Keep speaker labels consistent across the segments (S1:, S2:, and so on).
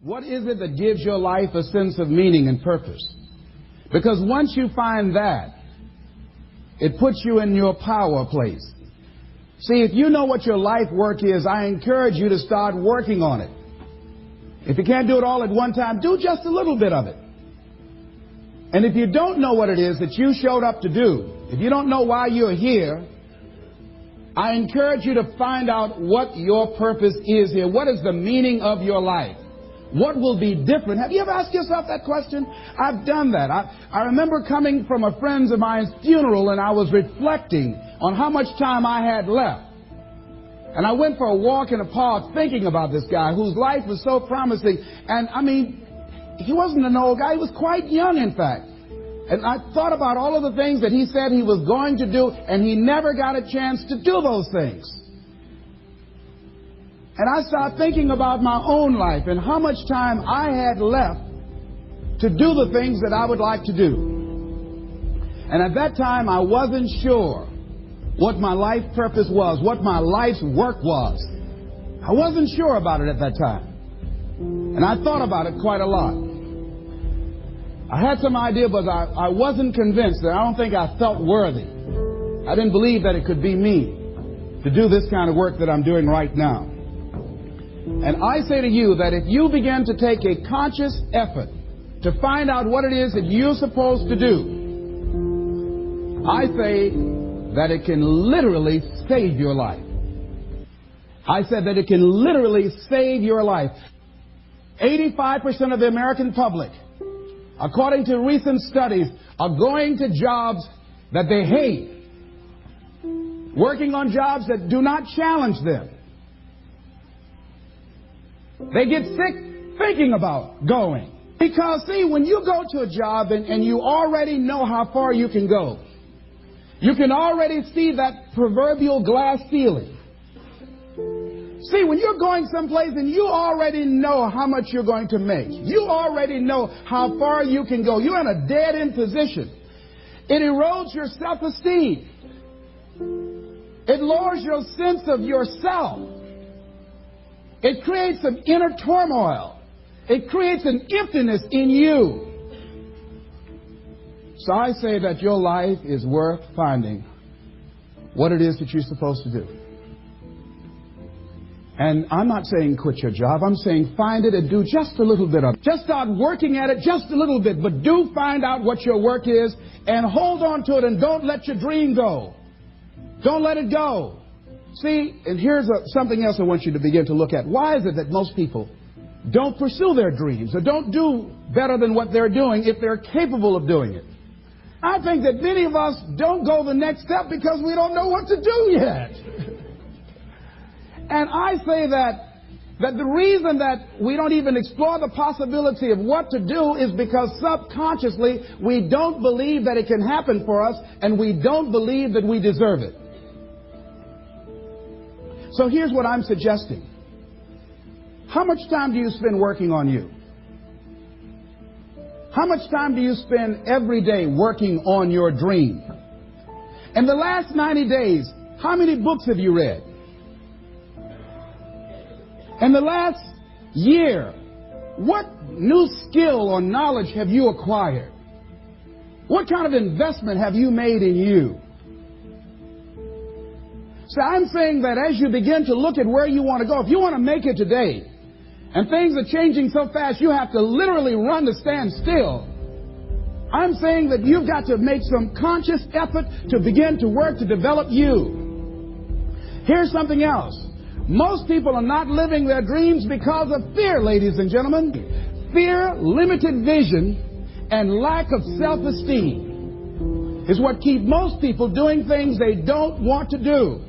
S1: What is it that gives your life a sense of meaning and purpose? Because once you find that, it puts you in your power place. See, if you know what your life work is, I encourage you to start working on it. If you can't do it all at one time, do just a little bit of it. And if you don't know what it is that you showed up to do, if you don't know why you're here, I encourage you to find out what your purpose is here. What is the meaning of your life? What will be different? Have you ever asked yourself that question? I've done that. I remember coming from a friend of mine's funeral, and I was reflecting on how much time I had left. And I went for a walk in a park thinking about this guy whose life was so promising. And I mean, he wasn't an old guy. He was quite young, in fact. And I thought about all of the things that he said he was going to do, and he never got a chance to do those things. And I started thinking about my own life and how much time I had left to do the things that I would like to do. And at that time, I wasn't sure what my life purpose was, what my life's work was. I wasn't sure about it at that time. And I thought about it quite a lot. I had some idea, but I wasn't convinced. I don't think I felt worthy. I didn't believe that it could be me to do this kind of work that I'm doing right now. And I say to you that if you begin to take a conscious effort to find out what it is that you're supposed to do, I say that it can literally save your life. I said that it can literally save your life. 85% of the American public, according to recent studies, are going to jobs that they hate, working on jobs that do not challenge them. They get sick thinking about going. Because, see, when you go to a job and you already know how far you can go, you can already see that proverbial glass ceiling. See, when you're going someplace and you already know how much you're going to make, you already know how far you can go, you're in a dead-end position. It erodes your self-esteem. It lowers your sense of yourself. It creates some inner turmoil. It creates an emptiness in you. So I say that your life is worth finding what it is that you're supposed to do. And I'm not saying quit your job. I'm saying find it and do just a little bit of it. Just start working at it just a little bit. But do find out what your work is and hold on to it and don't let your dream go. Don't let it go. See, and here's something else I want you to begin to look at. Why is it that most people don't pursue their dreams or don't do better than what they're doing if they're capable of doing it? I think that many of us don't go the next step because we don't know what to do yet. And I say that the reason that we don't even explore the possibility of what to do is because subconsciously we don't believe that it can happen for us and we don't believe that we deserve it. So here's what I'm suggesting. How much time do you spend working on you? How much time do you spend every day working on your dream? In the last 90 days, how many books have you read? In the last year, what new skill or knowledge have you acquired? What kind of investment have you made in you? So I'm saying that as you begin to look at where you want to go, if you want to make it today, and things are changing so fast, you have to literally run to stand still. I'm saying that you've got to make some conscious effort to begin to work to develop you. Here's something else. Most people are not living their dreams because of fear, ladies and gentlemen. Fear, limited vision, and lack of self-esteem is what keep most people doing things they don't want to do.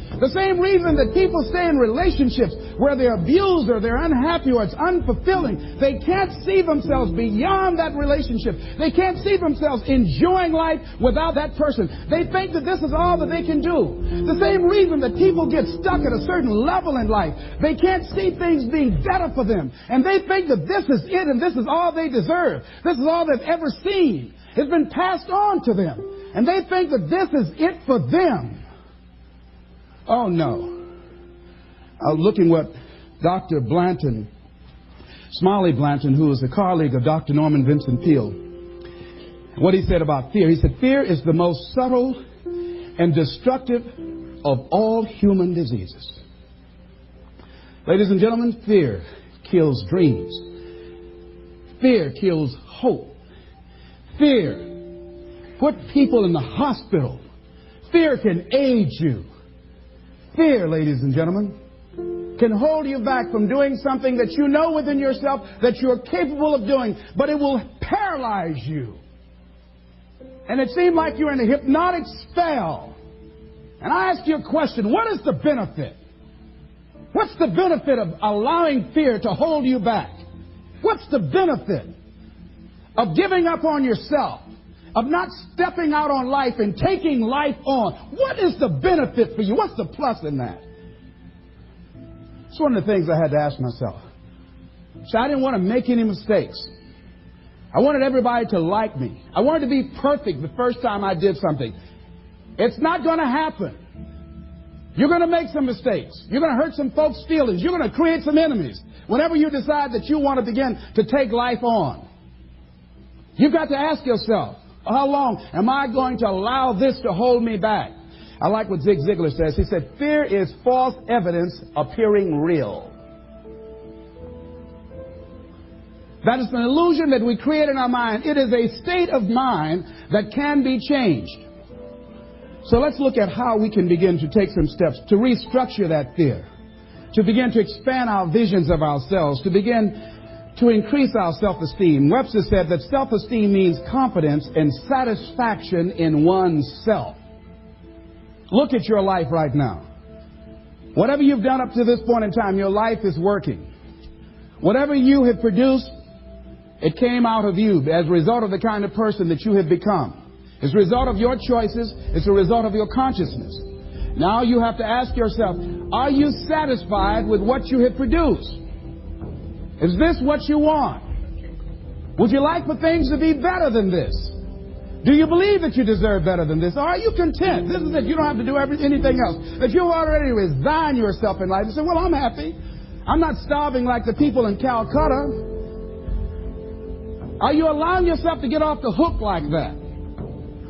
S1: The same reason that people stay in relationships where they're abused or they're unhappy or it's unfulfilling, they can't see themselves beyond that relationship. They can't see themselves enjoying life without that person. They think that this is all that they can do. The same reason that people get stuck at a certain level in life, they can't see things being better for them. And they think that this is it and this is all they deserve. This is all they've ever seen. It's been passed on to them. And they think that this is it for them. Oh, no. I was looking what Dr. Blanton Smiley Blanton, who was a colleague of Dr. Norman Vincent Peale. What he said about fear, he said, fear is the most subtle and destructive of all human diseases. Ladies and gentlemen, fear kills dreams. Fear kills hope. Fear put people in the hospital. Fear can age you. Fear, ladies and gentlemen, can hold you back from doing something that you know within yourself that you're capable of doing, but it will paralyze you. And it seemed like you're in a hypnotic spell. And I ask you a question, what is the benefit? What's the benefit of allowing fear to hold you back? What's the benefit of giving up on yourself, of not stepping out on life and taking life on? What is the benefit for you? What's the plus in that? It's one of the things I had to ask myself. So I didn't want to make any mistakes. I wanted everybody to like me. I wanted to be perfect the first time I did something. It's not going to happen. You're going to make some mistakes. You're going to hurt some folks' feelings. You're going to create some enemies whenever you decide that you want to begin to take life on. You've got to ask yourself, how long am I going to allow this to hold me back? I like what Zig Ziglar says. He said, fear is false evidence appearing real. That is an illusion that we create in our mind. It is a state of mind that can be changed. So let's look at how we can begin to take some steps to restructure that fear, to begin to expand our visions of ourselves, to begin to increase our self-esteem. Webster said that self-esteem means confidence and satisfaction in oneself. Look at your life right now. Whatever you've done up to this point in time, your life is working. Whatever you have produced, it came out of you as a result of the kind of person that you have become. It's a result of your choices. It's a result of your consciousness. Now you have to ask yourself, are you satisfied with what you have produced? Is this what you want? Would you like for things to be better than this? Do you believe that you deserve better than this? Or are you content? This is it. You don't have to do anything else. That you've already resigned yourself in life and say, well, I'm happy. I'm not starving like the people in Calcutta. Are you allowing yourself to get off the hook like that?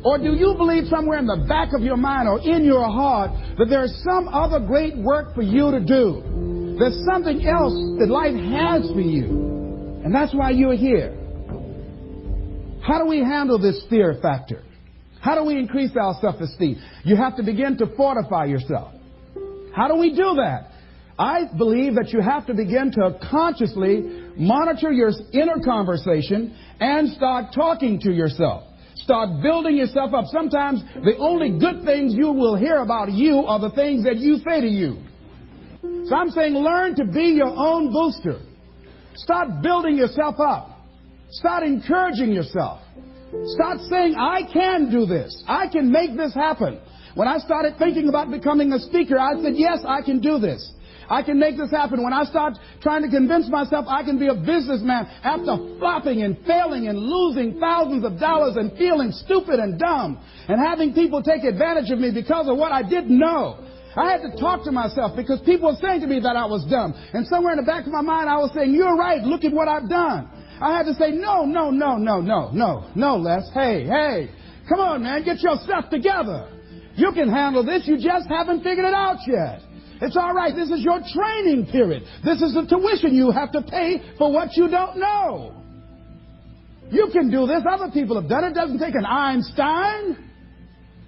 S1: Or do you believe somewhere in the back of your mind or in your heart that there's some other great work for you to do? There's something else that life has for you. And that's why you're here. How do we handle this fear factor? How do we increase our self-esteem? You have to begin to fortify yourself. How do we do that? I believe that you have to begin to consciously monitor your inner conversation and start talking to yourself. Start building yourself up. Sometimes the only good things you will hear about you are the things that you say to you. So I'm saying learn to be your own booster. Start building yourself up. Start encouraging yourself. Start saying, I can do this. I can make this happen. When I started thinking about becoming a speaker, I said, yes, I can do this. I can make this happen. When I start trying to convince myself I can be a businessman after flopping and failing and losing thousands of dollars and feeling stupid and dumb and having people take advantage of me because of what I didn't know. I had to talk to myself because people were saying to me that I was dumb. And somewhere in the back of my mind, I was saying, you're right. Look at what I've done. I had to say, no, Les. Hey, come on, man. Get yourself together. You can handle this. You just haven't figured it out yet. It's all right. This is your training period. This is the tuition you have to pay for what you don't know. You can do this. Other people have done it. It doesn't take an Einstein.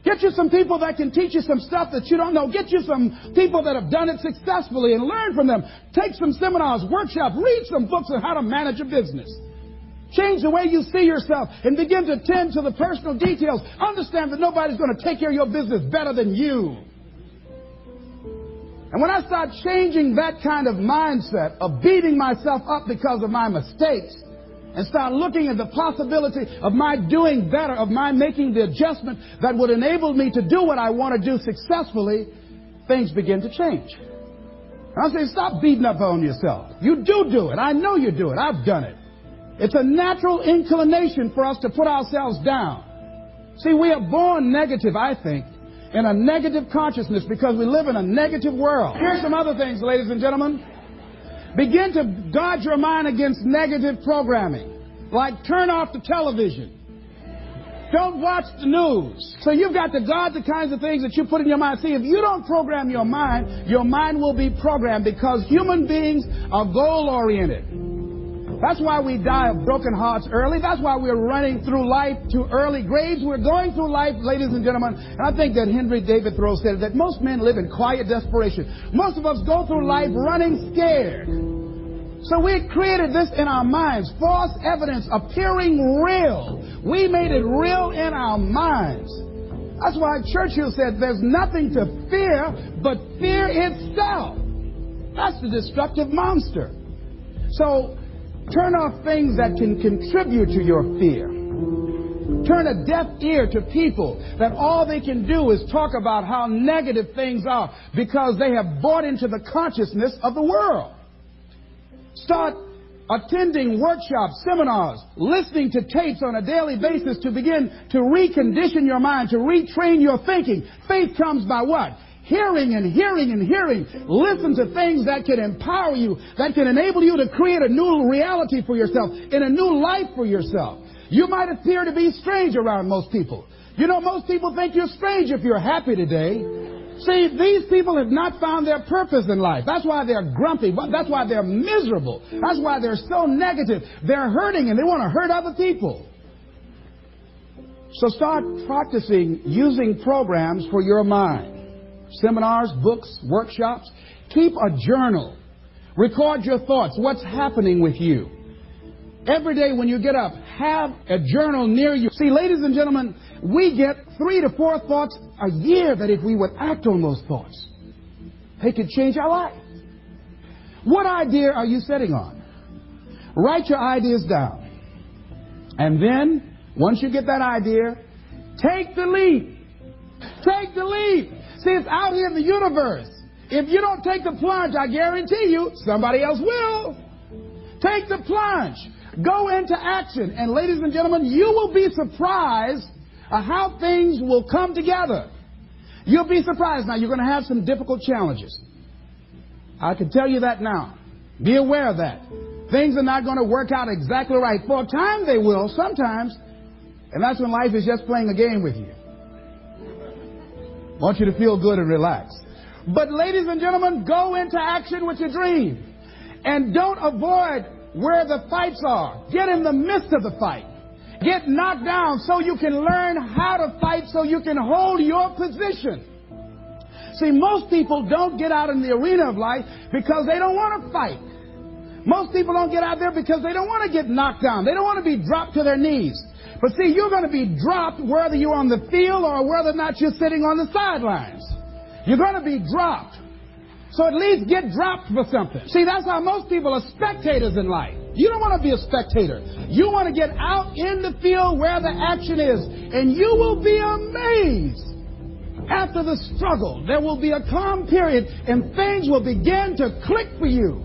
S1: Get you some people that can teach you some stuff that you don't know. Get you some people that have done it successfully and learn from them. Take some seminars, workshops, read some books on how to manage a business. Change the way you see yourself and begin to tend to the personal details. Understand that nobody's going to take care of your business better than you. And when I start changing that kind of mindset of beating myself up because of my mistakes and start looking at the possibility of my doing better, of my making the adjustment that would enable me to do what I want to do successfully, things begin to change. I say, stop beating up on yourself. You do it. I know you do it. I've done it. It's a natural inclination for us to put ourselves down. See, we are born negative, I think, in a negative consciousness because we live in a negative world. Here's some other things, ladies and gentlemen. Begin to guard your mind against negative programming. Like turn off the television. Don't watch the news. So you've got to guard the kinds of things that you put in your mind. See, if you don't program your mind will be programmed, because human beings are goal-oriented. That's why we die of broken hearts early. That's why we're running through life to early graves. We're going through life, ladies and gentlemen. And I think that Henry David Thoreau said that most men live in quiet desperation. Most of us go through life running scared. So we created this in our minds, false evidence appearing real. We made it real in our minds. That's why Churchill said there's nothing to fear but fear itself. That's the destructive monster. So turn off things that can contribute to your fear. Turn a deaf ear to people that all they can do is talk about how negative things are, because they have bought into the consciousness of the world. Start attending workshops, seminars, listening to tapes on a daily basis to begin to recondition your mind, to retrain your thinking. Faith comes by what? Hearing and hearing and hearing. Listen to things that can empower you, that can enable you to create a new reality for yourself, and a new life for yourself. You might appear to be strange around most people. You know, most people think you're strange if you're happy today. See, these people have not found their purpose in life. That's why they're grumpy. That's why they're miserable. That's why they're so negative. They're hurting and they want to hurt other people. So start practicing using programs for your mind. Seminars, books, workshops. Keep a journal. Record your thoughts. What's happening with you? Every day when you get up, have a journal near you. See, ladies and gentlemen, we get 3 to 4 thoughts a year that if we would act on those thoughts, they could change our life. What idea are you sitting on? Write your ideas down. And then, once you get that idea, take the leap. Take the leap. See, it's out here in the universe. If you don't take the plunge, I guarantee you, somebody else will. Take the plunge. Go into action. And ladies and gentlemen, you will be surprised at how things will come together. You'll be surprised. Now, you're going to have some difficult challenges. I can tell you that now. Be aware of that. Things are not going to work out exactly right. For a time they will, sometimes. And that's when life is just playing a game with you. I want you to feel good and relax. But ladies and gentlemen, go into action with your dream. And don't avoid where the fights are. Get in the midst of the fight. Get knocked down so you can learn how to fight, so you can hold your position. See, most people don't get out in the arena of life because they don't want to fight. Most people don't get out there because they don't want to get knocked down. They don't want to be dropped to their knees. But see, you're going to be dropped whether you're on the field or whether or not you're sitting on the sidelines. You're going to be dropped. So at least get dropped for something. See, that's how most people are spectators in life. You don't want to be a spectator. You want to get out in the field where the action is. And you will be amazed. After the struggle, there will be a calm period and things will begin to click for you.